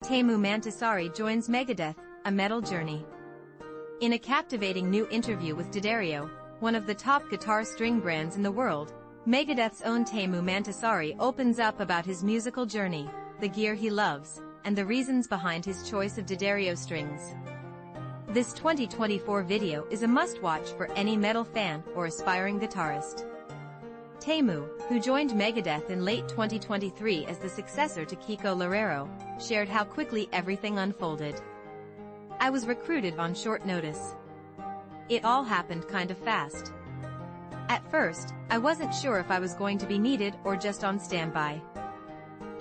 Teemu Mäntysaari joins MEGADETH, a metal journey. In a captivating new interview with D'Addario, one of the top guitar string brands in the world, MEGADETH's own Teemu Mäntysaari opens up about his musical journey, the gear he loves, and the reasons behind his choice of D'Addario strings. This 2024 video is a must-watch for any metal fan or aspiring guitarist. Teemu, who joined MEGADETH in late 2023 as the successor to Kiko Loureiro, shared how quickly everything unfolded. "I was recruited on short notice. It all happened kind of fast. At first, I wasn't sure if I was going to be needed or just on standby.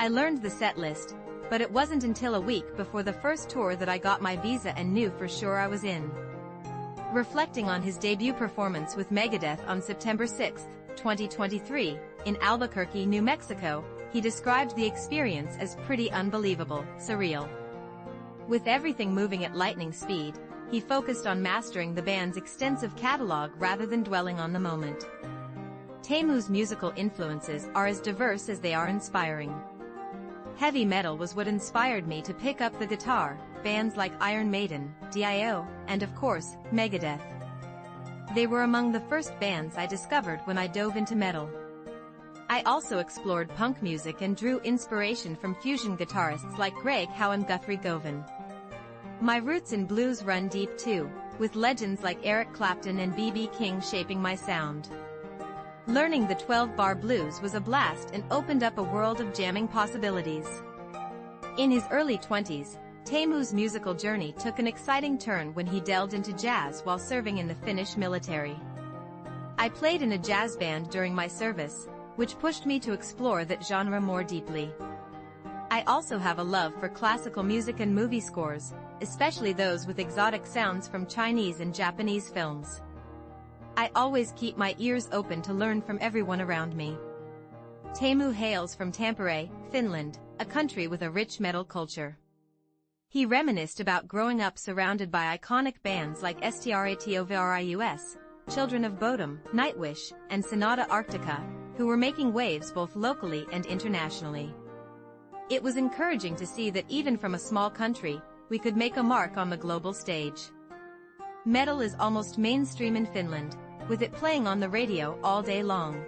I learned the set list, but it wasn't until a week before the first tour that I got my visa and knew for sure I was in." Reflecting on his debut performance with MEGADETH on September 6, 2023, in Albuquerque, New Mexico, he described the experience as pretty unbelievable, surreal. With everything moving at lightning speed, he focused on mastering the band's extensive catalog rather than dwelling on the moment. Teemu's musical influences are as diverse as they are inspiring. "Heavy metal was what inspired me to pick up the guitar, bands like IRON MAIDEN, Dio, and of course, MEGADETH. They were among the first bands I discovered when I dove into metal. I also explored punk music and drew inspiration from fusion guitarists like Greg Howe and Guthrie Govan. My roots in blues run deep too, with legends like Eric Clapton and B.B. King shaping my sound. Learning the 12-bar blues was a blast and opened up a world of jamming possibilities." In his early 20s, Teemu's musical journey took an exciting turn when he delved into jazz while serving in the Finnish military. "I played in a jazz band during my service, which pushed me to explore that genre more deeply. I also have a love for classical music and movie scores, especially those with exotic sounds from Chinese and Japanese films. I always keep my ears open to learn from everyone around me." Teemu hails from Tampere, Finland, a country with a rich metal culture. He reminisced about growing up surrounded by iconic bands like Stratovarius, Children of Bodom, Nightwish, and Sonata Arctica, who were making waves both locally and internationally. "It was encouraging to see that even from a small country, we could make a mark on the global stage. Metal is almost mainstream in Finland, with it playing on the radio all day long."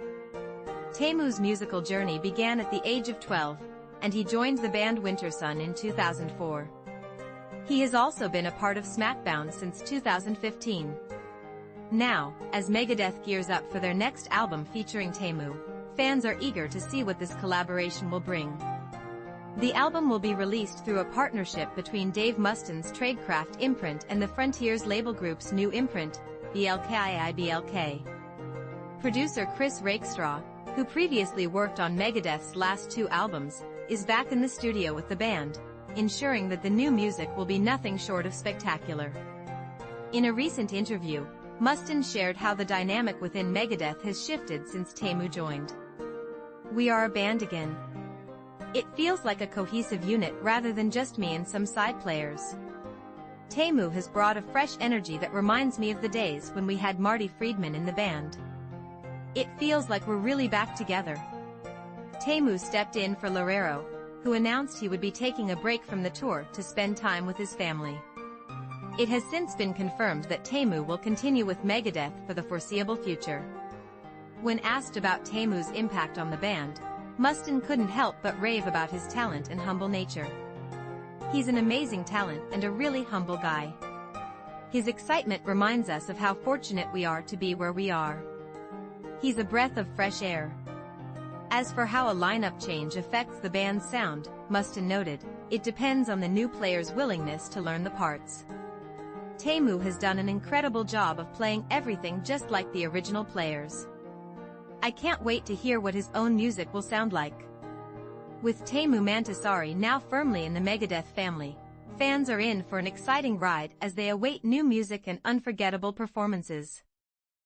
Teemu's musical journey began at the age of 12, and he joined the band Wintersun in 2004. He has also been a part of Smackbound since 2015. Now, as MEGADETH gears up for their next album featuring Teemu, fans are eager to see what this collaboration will bring. The album will be released through a partnership between Dave Mustain's Tradecraft imprint and the Frontiers label group's new imprint, BLKIBLK. Producer Chris Rakestraw, who previously worked on MEGADETH's last two albums, is back in the studio with the band, ensuring that the new music will be nothing short of spectacular. In a recent interview, Mustaine shared how the dynamic within MEGADETH has shifted since Teemu joined. "We are a band again. It feels like a cohesive unit rather than just me and some side players. Teemu has brought a fresh energy that reminds me of the days when we had Marty Friedman in the band. It feels like we're really back together." Teemu stepped in for Loureiro, who announced he would be taking a break from the tour to spend time with his family. It has since been confirmed that Teemu will continue with MEGADETH for the foreseeable future. When asked about Teemu's impact on the band, Mustaine couldn't help but rave about his talent and humble nature. "He's an amazing talent and a really humble guy. His excitement reminds us of how fortunate we are to be where we are. He's a breath of fresh air." As for how a lineup change affects the band's sound, Mustaine noted, "It depends on the new player's willingness to learn the parts. Teemu has done an incredible job of playing everything just like the original players. I can't wait to hear what his own music will sound like." With Teemu Mäntysaari now firmly in the MEGADETH family, fans are in for an exciting ride as they await new music and unforgettable performances.